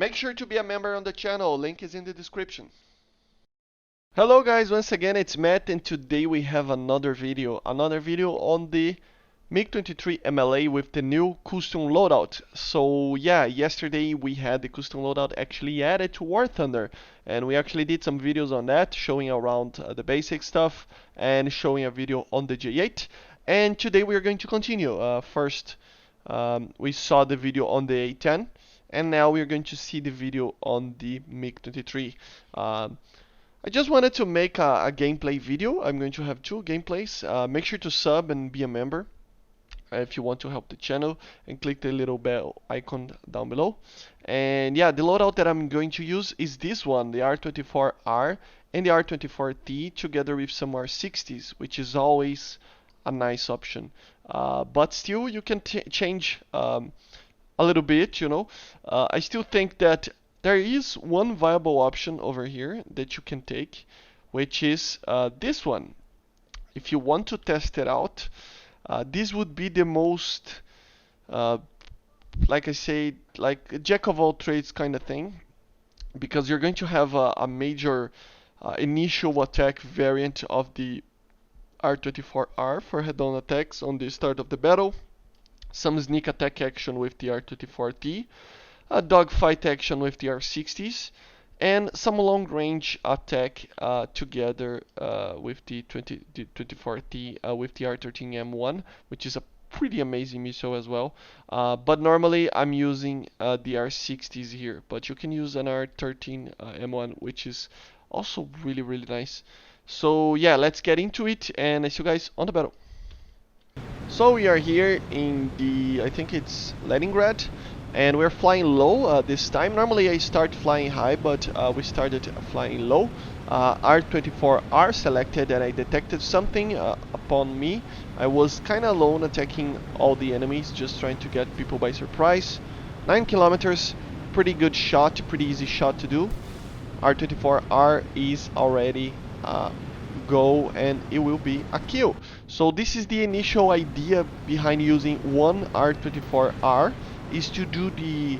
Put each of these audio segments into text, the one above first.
Make sure to be a member on the channel, link is in the description. Hello guys, once again it's Matt, and today we have another video on the MiG-23MLA with the new custom loadout. So yeah, yesterday we had the custom loadout actually added to War Thunder, and we actually did some videos on that, showing around the basic stuff and showing a video on the J8. And today we are going to continue. First, we saw the video on the A10, and now we are going to see the video on the MiG-23. I just wanted to make a gameplay video. I'm going to have two gameplays. Make sure to sub and be a member if you want to help the channel, and click the little bell icon down below. And yeah, the loadout that I'm going to use is this one, the R24R and the R24T, together with some R60s, which is always a nice option. But still, you can change a little bit, you know. I still think that there is one viable option over here that you can take, which is this one. If you want to test it out, this would be the most, like I say, like a jack of all trades kind of thing, because you're going to have a major initial attack variant of the R24R for head-on attacks on the start of the battle, some sneak attack action with the R24T, a dogfight action with the R60s, and some long-range attack together with the 24T with the R13M1, which is a pretty amazing missile as well. But normally I'm using the R60s here, but you can use an R13M1, which is also really nice. So yeah, let's get into it, and I see you guys on the battle. So we are here in the, I think it's Leningrad, and we're flying low this time. Normally I start flying high, but we started flying low. R24R selected, and I detected something upon me. I was kind of alone, attacking all the enemies, just trying to get people by surprise. 9 kilometers, pretty good shot, pretty easy shot to do. R24R is already go, and it will be a kill. So this is the initial idea behind using one R24R, is to do the,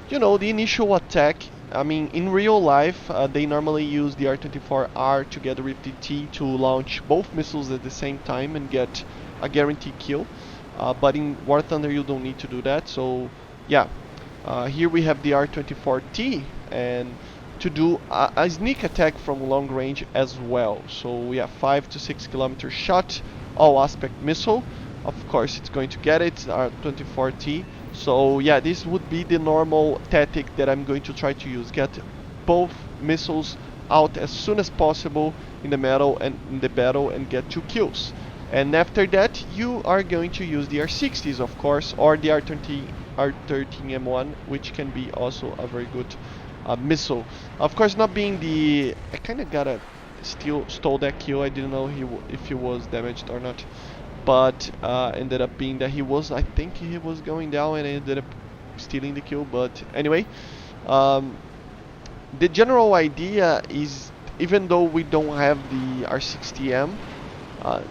you know, the initial attack. I mean, in real life, they normally use the R24R together with the T to launch both missiles at the same time and get a guaranteed kill. But in War Thunder, you don't need to do that. So yeah, here we have the R24T, and to do a sneak attack from long range as well. So we have 5 to 6 kilometer shot, all aspect missile. Of course, it's going to get it, R24T. So yeah, this would be the normal tactic that I'm going to try to use. Get both missiles out as soon as possible in the battle and get 2 kills. And after that, you are going to use the R60s, of course, or the R13M1, which can be also a very good missile. Of course, not being the, I kind of stole that kill. I didn't know if he was damaged or not, but ended up being that he was. I think he was going down, and I ended up stealing the kill. But anyway, the general idea is, even though we don't have the R60M,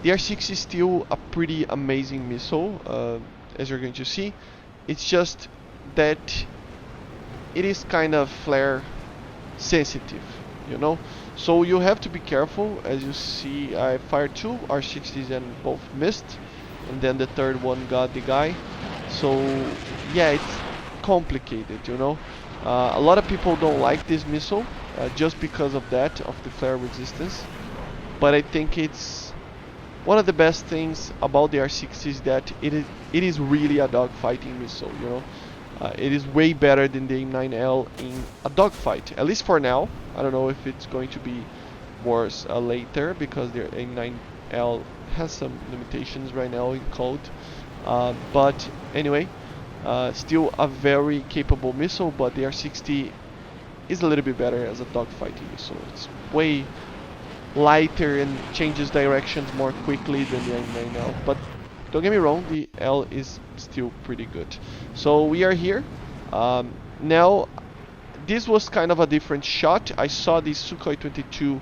the R60 is still a pretty amazing missile, as you're going to see. It's just that it is kind of flare sensitive, you know, so you have to be careful. As you see, I fired 2 R60s and both missed, and then the third one got the guy. So yeah, it's complicated, you know. A lot of people don't like this missile just because of that, of the flare resistance, but I think it's one of the best things about the R60 is that it is really a dogfighting missile, you know. It is way better than the M9L in a dogfight, at least for now. I don't know if it's going to be worse later, because the M9L has some limitations right now in code. But anyway, still a very capable missile, but the R60 is a little bit better as a dogfighting missile. It's way lighter and changes directions more quickly than the M9L. But don't get me wrong, the L is still pretty good. So we are here. Now, this was kind of a different shot. I saw the Sukhoi 22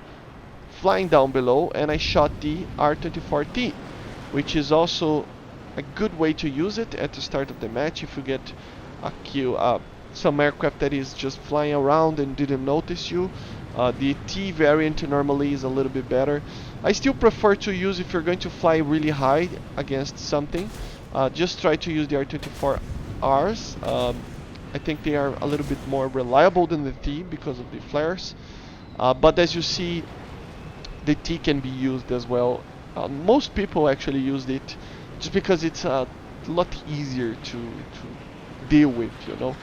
flying down below, and I shot the R24T, which is also a good way to use it at the start of the match. If you get a kill, some aircraft that is just flying around and didn't notice you. The T variant normally is a little bit better. I still prefer to use, if you're going to fly really high against something, just try to use the R24Rs. I think they are a little bit more reliable than the T because of the flares. But as you see, the T can be used as well. Most people actually use it just because it's a lot easier to deal with, you know.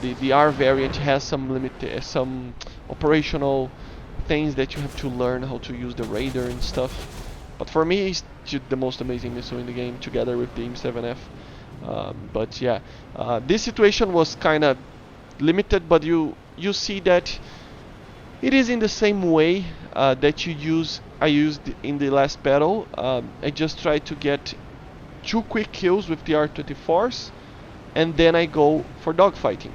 The R variant has some operational things that you have to learn how to use the radar and stuff. But for me, it's the most amazing missile in the game, together with the M7F. But yeah, this situation was kind of limited, but you see that it is in the same way that I used in the last battle. I just tried to get 2 quick kills with the R24s, and then I go for dogfighting,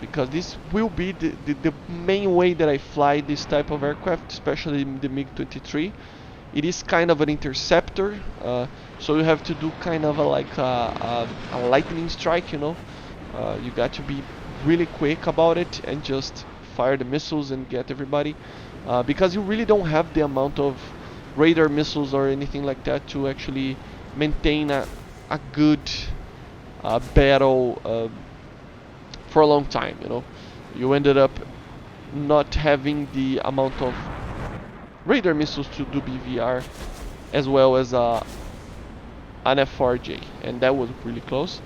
because this will be the main way that I fly this type of aircraft, especially the MiG-23. It is kind of an interceptor, so you have to do kind of a lightning strike, you know. You got to be really quick about it and just fire the missiles and get everybody, because you really don't have the amount of radar missiles or anything like that to actually maintain a good battle for a long time, you know. You ended up not having the amount of radar missiles to do BVR as well as an F4J, and that was really close.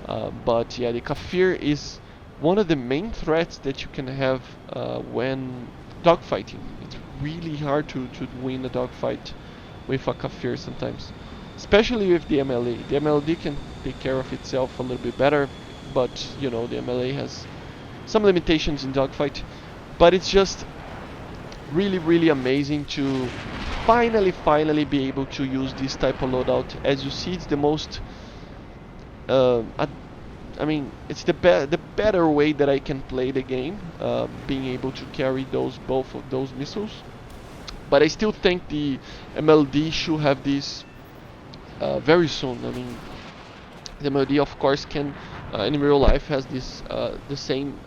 But yeah, the Kafir is one of the main threats that you can have when dogfighting. It's really hard to win a dogfight with a Kafir sometimes, especially with the MLA. The MLD can take care of itself a little bit better, but you know, the MLA has some limitations in dogfight. But it's just really amazing to finally be able to use this type of loadout. As you see, it's the most I mean, it's the better way that I can play the game, being able to carry both of those missiles. But I still think the MLD should have this very soon. I mean, the MLD of course can in real life has this the same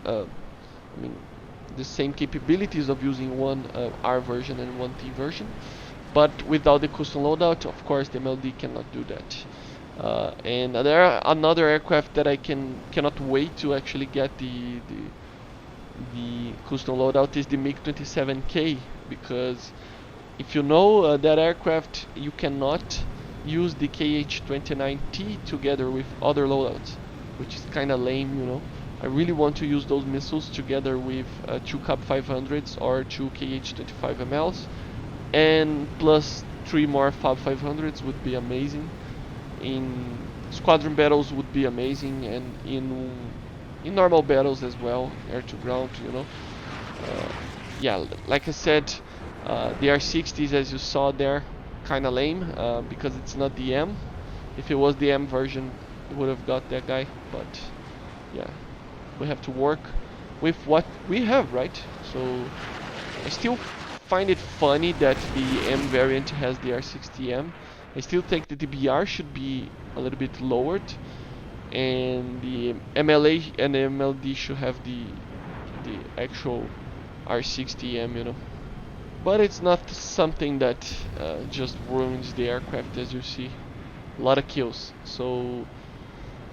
the same capabilities of using one R version and one T version, but without the custom loadout, of course, the MLD cannot do that. And there are another aircraft that I cannot wait to actually get the custom loadout is the MiG-27K, because if you know that aircraft, you cannot use the KH-29T together with other loadouts, which is kind of lame, you know. I really want to use those missiles together with 2 CAB 500s or 2 KH-25MLs, and plus 3 more FAB 500s would be amazing. In squadron battles would be amazing, and in normal battles as well, air to ground, you know. Yeah, like I said, the R60s, as you saw there, kinda lame, because it's not the M. If it was the M version, it would have got that guy, but yeah, we have to work with what we have, right? So I still find it funny that the M variant has the R60M. I still think that the BR should be a little bit lowered, and the MLA and the MLD should have the actual R60M, you know. But it's not something that just ruins the aircraft, as you see. A lot of kills. So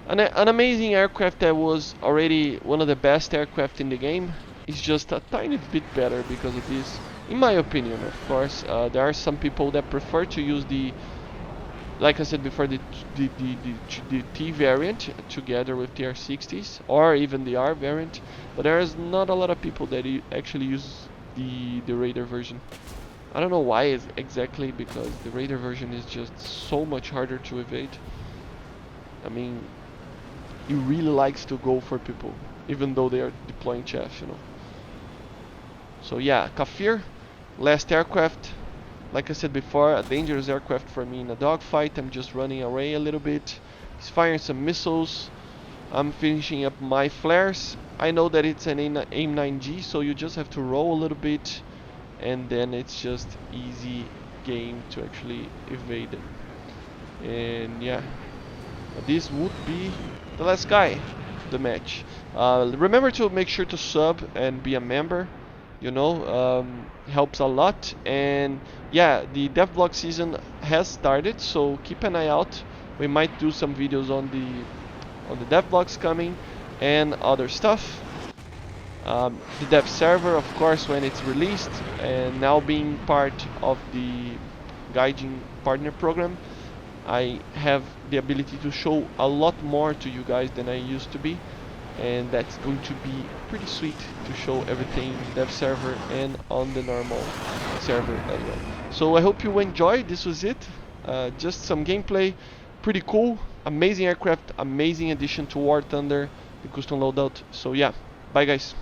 an amazing aircraft that was already one of the best aircraft in the game is just a tiny bit better because of this, in my opinion. Of course, there are some people that prefer to use like I said before, the T variant together with the R60s, or even the R variant, but there's not a lot of people that actually use the radar version. I don't know why exactly, because the radar version is just so much harder to evade. I mean, he really likes to go for people, even though they are deploying chaff, you know. So yeah, Kafir, last aircraft. Like I said before, a dangerous aircraft for me in a dogfight. I'm just running away a little bit. He's firing some missiles. I'm finishing up my flares. I know that it's an AIM-9G, so you just have to roll a little bit, and then it's just easy game to actually evade them. And yeah, this would be the last guy. the match. Remember to make sure to sub and be a member. You know, helps a lot. And yeah, the devlog season has started, so keep an eye out. We might do some videos on the devlogs coming and other stuff. The dev server, of course, when it's released, and now being part of the Gaijin partner program, I have the ability to show a lot more to you guys than I used to be, and that's going to be pretty sweet to show everything dev server and on the normal server as well. So I hope you enjoyed. This was it. Just some gameplay, pretty cool, amazing aircraft, amazing addition to War Thunder, the custom loadout. So yeah, bye guys.